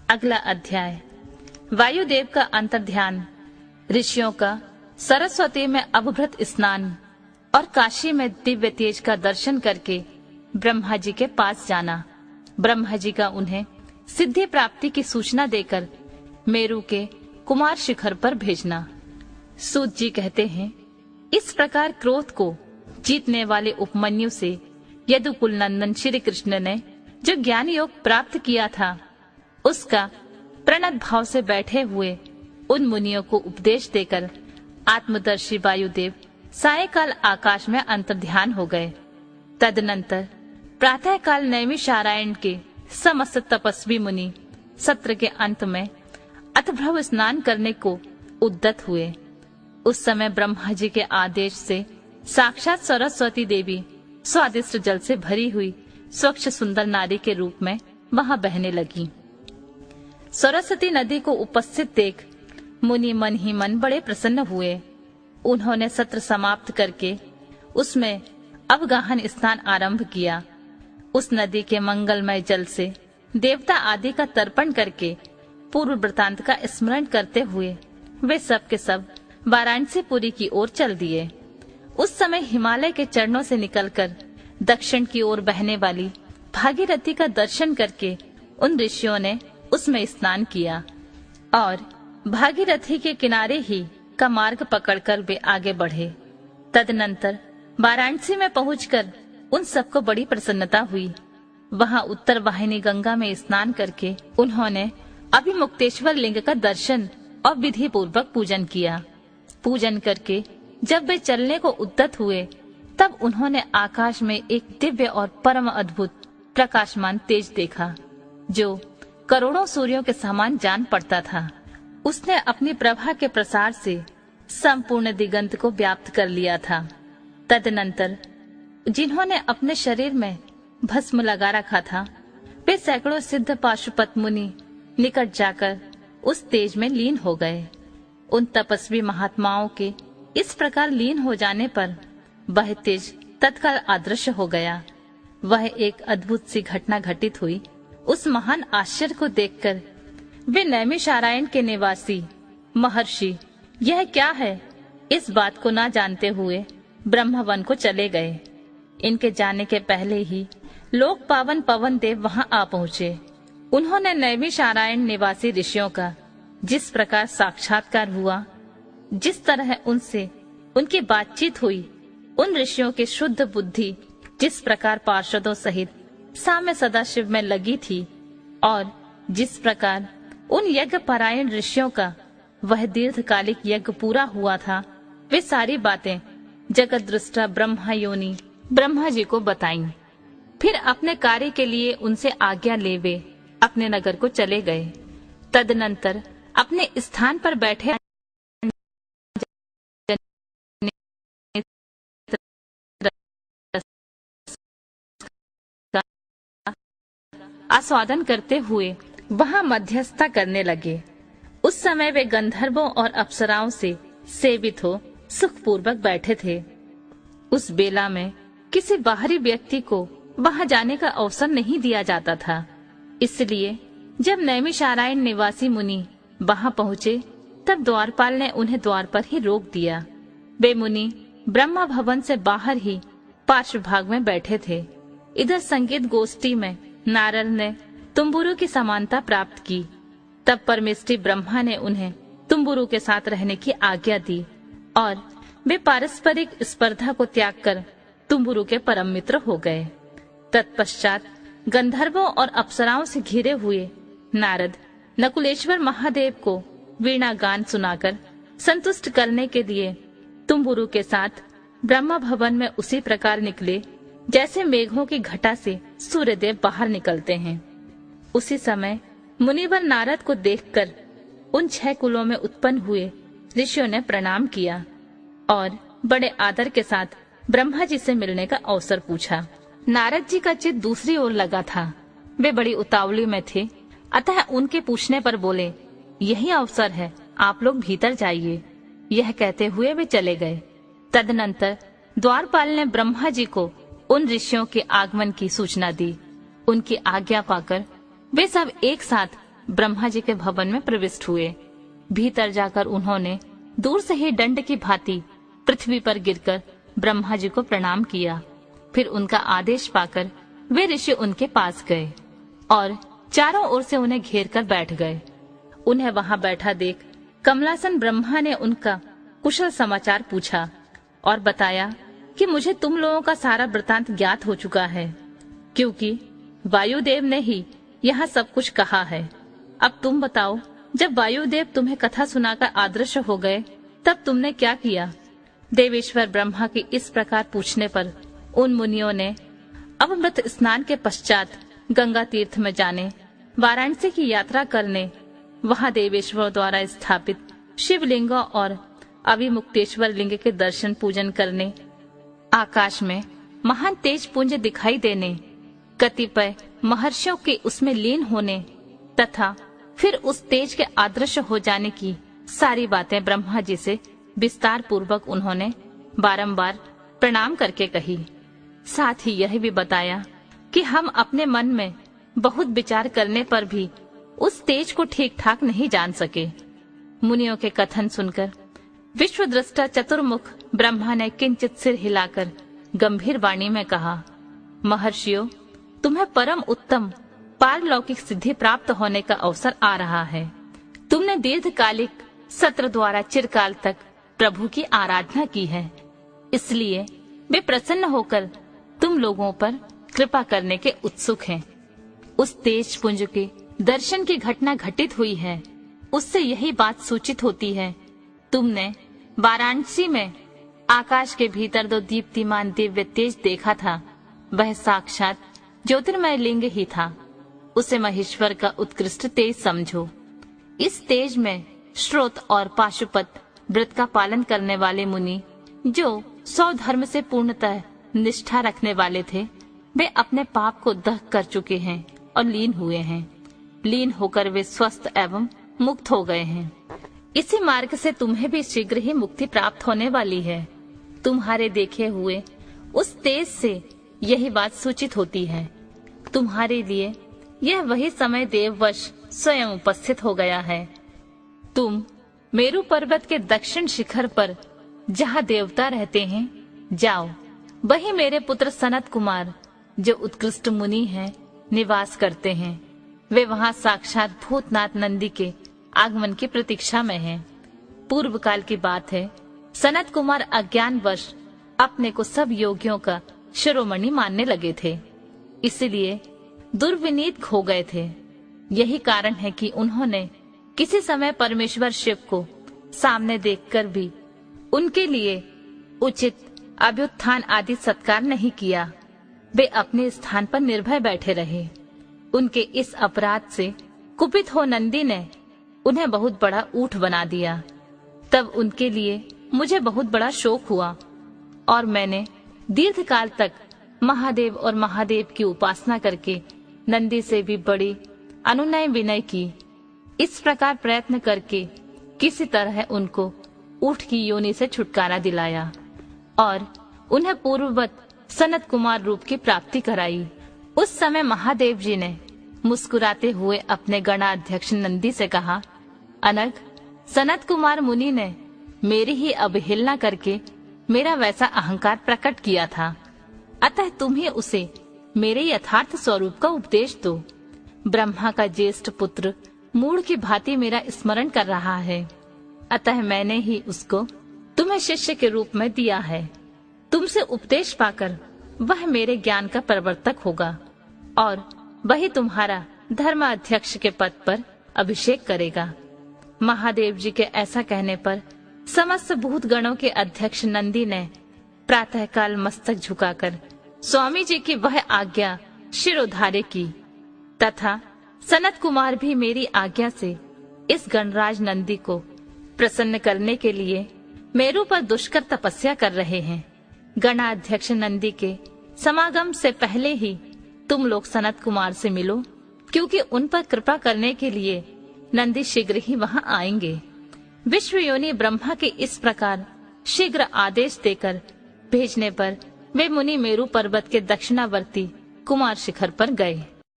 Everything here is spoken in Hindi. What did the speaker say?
अगला अध्याय वायुदेव का अंतर्ध्यान, ऋषियों का सरस्वती में अभिभृत स्नान और काशी में दिव्य तेज का दर्शन करके ब्रह्मा जी के पास जाना। ब्रह्मा जी का उन्हें सिद्धि प्राप्ति की सूचना देकर मेरु के कुमार शिखर पर भेजना। सूत जी कहते हैं, इस प्रकार क्रोध को जीतने वाले उपमन्यु से यदुकुल नंदन श्री कृष्ण ने जो ज्ञान योग प्राप्त किया था, उसका प्रणत भाव से बैठे हुए उन मुनियों को उपदेश देकर आत्मदर्शी वायुदेव सायकाल आकाश में अंतर्ध्यान हो गए। तदनंतर प्रातः काल नैमिषारण्य के समस्त तपस्वी मुनि सत्र के अंत में अतभ्रव स्नान करने को उद्यत हुए। उस समय ब्रह्मा जी के आदेश से साक्षात सरस्वती देवी स्वादिष्ट जल से भरी हुई स्वच्छ सुंदर नारी के रूप में वहां बहने लगी। सरस्वती नदी को उपस्थित देख मुनि मन ही मन बड़े प्रसन्न हुए। उन्होंने सत्र समाप्त करके उसमें अवगाहन स्नान आरंभ किया। उस नदी के मंगलमय जल से देवता आदि का तर्पण करके पूर्व वृतांत का स्मरण करते हुए वे सब के सब वाराणसीपुरी की ओर चल दिए। उस समय हिमालय के चरणों से निकलकर दक्षिण की ओर बहने वाली भागीरथी का दर्शन करके उन ऋषियों ने उसमें स्नान किया और भागीरथी के किनारे ही का मार्ग पकड़कर वे आगे बढ़े। तदनंतर वाराणसी में पहुंचकर उन सबको बड़ी प्रसन्नता हुई। वहां उत्तर वाहिनी गंगा में स्नान करके उन्होंने अभिमुक्तेश्वर लिंग का दर्शन और विधि पूर्वक पूजन किया। पूजन करके जब वे चलने को उद्यत हुए, तब उन्होंने आकाश में एक दिव्य और परम अद्भुत प्रकाशमान तेज देखा, जो करोड़ों सूर्यों के समान जान पड़ता था। उसने अपनी प्रभा के प्रसार से संपूर्ण दिगंत को व्याप्त कर लिया था। तदनंतर जिन्होंने अपने शरीर में भस्म लगा रखा था, वे सैकड़ों सिद्ध पाशुपत मुनि निकट जाकर उस तेज में लीन हो गए। उन तपस्वी महात्माओं के इस प्रकार लीन हो जाने पर वह तेज तत्काल अदृश्य हो गया। वह एक अद्भुत सी घटना घटित हुई। उस महान आश्चर्य को देखकर वे नैमिषारण्य के निवासी महर्षि यह क्या है, इस बात को ना जानते हुए ब्रह्मवन को चले गए। इनके जाने के पहले ही लोक पावन पवन देव वहां आ पहुँचे। उन्होंने नैमिषारण्य निवासी ऋषियों का जिस प्रकार साक्षात्कार हुआ, जिस तरह उनसे उनकी बातचीत हुई, उन ऋषियों की शुद्ध बुद्धि जिस प्रकार पार्षदों सहित साम्य सदाशिव में लगी थी, और जिस प्रकार उन यज्ञ परायण ऋषियों का वह दीर्घकालिक यज्ञ पूरा हुआ था, वे सारी बातें जगत दृष्टा ब्रह्मा योनि ब्रह्मा जी को बताईं। फिर अपने कार्य के लिए उनसे आज्ञा ले वे अपने नगर को चले गए। तदनंतर अपने स्थान पर बैठे आस्वादन करते हुए वहां मध्यस्थता करने लगे। उस समय वे गंधर्वों और अप्सराओं से सेवित हो सुखपूर्वक बैठे थे। उस बेला में किसी बाहरी व्यक्ति को वहां जाने का अवसर नहीं दिया जाता था। इसलिए जब नैमिषारण्य निवासी मुनि वहां पहुँचे, तब द्वारपाल ने उन्हें द्वार पर ही रोक दिया। वे मुनि ब्रह्मा भवन से बाहर ही पार्श्व भाग में बैठे थे। इधर संगीत गोष्ठी में नारद ने तुम्बुरु की समानता प्राप्त की। तब परमेष्ठी ब्रह्मा ने उन्हें तुम्बुरु के साथ रहने की आज्ञा दी और वे पारस्परिक स्पर्धा को त्याग कर तुम्बुरु के परम मित्र हो गए। तत्पश्चात गंधर्वों और अप्सराओं से घिरे हुए नारद नकुलेश्वर महादेव को वीणा गान सुनाकर संतुष्ट करने के लिए तुम्बुरु के साथ ब्रह्मा भवन में उसी प्रकार निकले जैसे मेघों की घटा से सूर्यदेव बाहर निकलते हैं। उसी समय मुनिवर नारद को देखकर उन 6 कुलों में उत्पन्न हुए ऋषियों ने प्रणाम किया और बड़े आदर के साथ ब्रह्मा जी से मिलने का अवसर पूछा। नारद जी का चित्त दूसरी ओर लगा था। वे बड़ी उतावली में थे, अतः उनके पूछने पर बोले, यही अवसर है, आप लोग भीतर जाइए। यह कहते हुए वे चले गए। तदनंतर द्वारपाल ने ब्रह्मा जी को उन ऋषियों के आगमन की सूचना दी। उनकी आज्ञा पाकर वे सब एक साथ ब्रह्मा जी के भवन में प्रविष्ट हुए। भीतर जाकर उन्होंने दूर से ही दंड की भांति पृथ्वी पर गिरकर ब्रह्मा जी को प्रणाम किया। फिर उनका आदेश पाकर वे ऋषि उनके पास गए और चारों ओर से उन्हें घेर कर बैठ गए। उन्हें वहां बैठा देख कमलासन ब्रह्मा ने उनका कुशल समाचार पूछा और बताया कि मुझे तुम लोगों का सारा वृतांत ज्ञात हो चुका है, क्योंकि वायुदेव ने ही यहाँ सब कुछ कहा है। अब तुम बताओ, जब वायुदेव तुम्हें कथा सुनाकर अदृश्य हो गए तब तुमने क्या किया? देवेश्वर ब्रह्मा की इस प्रकार पूछने पर उन मुनियों ने अमृत स्नान के पश्चात गंगा तीर्थ में जाने, वाराणसी की यात्रा करने, वहां देवेश्वर द्वारा स्थापित शिवलिंग और अविमुक्तेश्वर लिंग के दर्शन पूजन करने, आकाश में महान तेज पुंज दिखाई देने, कतिपय महर्षियों के उसमें लीन होने तथा फिर उस तेज के अदृश्य हो जाने की सारी बातें ब्रह्मा जी से विस्तार पूर्वक उन्होंने बारंबार प्रणाम करके कही। साथ ही यह भी बताया कि हम अपने मन में बहुत विचार करने पर भी उस तेज को ठीक ठाक नहीं जान सके। मुनियों के कथन सुनकर विश्वद्रष्टा चतुर्मुख ब्रह्मा ने किंचित सिर हिलाकर गंभीर वाणी में कहा, महर्षियों, तुम्हें परम उत्तम पारलौकिक सिद्धि प्राप्त होने का अवसर आ रहा है। तुमने दीर्घकालिक सत्र द्वारा चिरकाल तक प्रभु की आराधना की है, इसलिए वे प्रसन्न होकर तुम लोगों पर कृपा करने के उत्सुक हैं। उस तेज पुंज के दर्शन की घटना घटित हुई है, उससे यही बात सूचित होती है, तुमने वाराणसी में आकाश के भीतर दो दीप्तिमान दिव्य तेज देखा था, वह साक्षात ज्योतिर्मय लिंग ही था। उसे महेश्वर का उत्कृष्ट तेज समझो। इस तेज में श्रोत और पाशुपत व्रत का पालन करने वाले मुनि, जो 100 धर्म से पूर्णतः निष्ठा रखने वाले थे, वे अपने पाप को दह कर चुके हैं और लीन हुए हैं। लीन होकर वे स्वस्थ एवं मुक्त हो गए हैं। इसी मार्ग से तुम्हें भी शीघ्र ही मुक्ति प्राप्त होने वाली है। तुम्हारे देखे हुए उस तेज से यही बात सूचित होती है। तुम्हारे लिए यह वही समय देववश स्वयं उपस्थित हो गया है। तुम मेरु पर्वत के दक्षिण शिखर पर जहाँ देवता रहते हैं जाओ। वही मेरे पुत्र सनत कुमार, जो उत्कृष्ट मुनि हैं, निवास करते हैं। वे वहाँ साक्षात भूतनाथ नंदी के आगमन की प्रतीक्षा में हैं। पूर्व काल की बात है, सनत कुमार अज्ञानवश अपने को सब योगियों का शिरोमणि मानने लगे थे, इसलिए दुर्विनीत खो गए थे। यही कारण है कि उन्होंने किसी समय परमेश्वर शिव को सामने देखकर भी उनके लिए उचित अभ्युत्थान आदि सत्कार नहीं किया। वे अपने स्थान पर निर्भय बैठे रहे। उनके इस अपराध से कुपित हो नंदी ने उन्हें बहुत बड़ा ऊंट बना दिया। तब उनके लिए मुझे बहुत बड़ा शोक हुआ और मैंने दीर्घकाल तक महादेव और महादेव की उपासना करके नंदी से भी बड़ी अनुनय विनय की। इस प्रकार प्रयत्न करके किसी तरह उनको ऊंट की योनि से छुटकारा दिलाया और उन्हें पूर्ववत सनत कुमार रूप की प्राप्ति कराई। उस समय महादेव जी ने मुस्कुराते हुए अपने गणाध्यक्ष नंदी से कहा, अनग, सनत कुमार मुनि ने मेरी ही अवहेलना करके मेरा वैसा अहंकार प्रकट किया था, अतः तुम ही उसे मेरे यथार्थ स्वरूप का उपदेश दो। ब्रह्मा का ज्येष्ठ पुत्र मूढ़ की भांति मेरा स्मरण कर रहा है, अतः मैंने ही उसको तुम्हें शिष्य के रूप में दिया है। तुमसे उपदेश पाकर वह मेरे ज्ञान का प्रवर्तक होगा और वही तुम्हारा धर्म अध्यक्ष के पद पर अभिषेक करेगा। महादेव जी के ऐसा कहने पर समस्त भूत गणों के अध्यक्ष नंदी ने प्रातःकाल मस्तक झुकाकर स्वामी जी की वह आज्ञा शिरोधार्य की तथा सनत कुमार भी मेरी आज्ञा से इस गणराज नंदी को प्रसन्न करने के लिए मेरु पर दुष्कर तपस्या कर रहे हैं। गणाध्यक्ष नंदी के समागम से पहले ही तुम लोग सनत कुमार से मिलो, क्योंकि उन पर कृपा करने के लिए नंदी शीघ्र ही वहां आएंगे। विश्वयोनि ब्रह्मा के इस प्रकार शीघ्र आदेश देकर भेजने पर वे मुनि मेरु पर्वत के दक्षिणावर्ती कुमार शिखर पर गए।